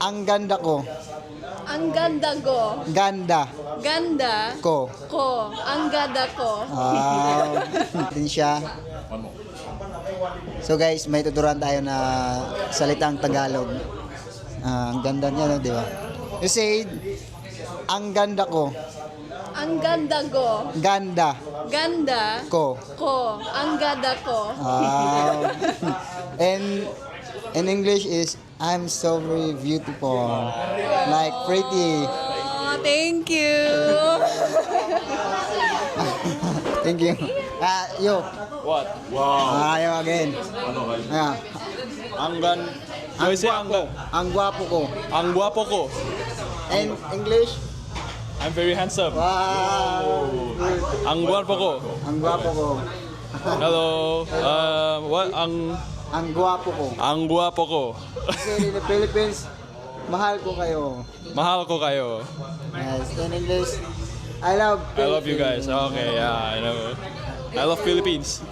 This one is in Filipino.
Ang ganda ko. Ang ganda ko. Ganda Ganda ko. ko. Ang ganda ko. Din siya. So guys, may tuturuan tayo na salitang Tagalog. Ang ganda niya, no, di ba? You say, ang ganda ko. Ang ganda ko. Ganda Ganda ko. ko. Ang ganda ko. And in English is, I'm so very beautiful. Like pretty. Oh, thank you. Thank you. Yo. What? Wow. Yo again. Ano kayo? Ang Ang gwapo ko. Ang gwapo ko. And English? I'm very handsome. Wow. Ang gwapo ko. Ang gwapo ko. Hello. What? Ang gwapo ko. Ang gwapo ko. Kasi in the Philippines, mahal ko kayo. Mahal ko kayo. Yes, in English, I love I love you guys. Okay, yeah, I know. I love Philippines.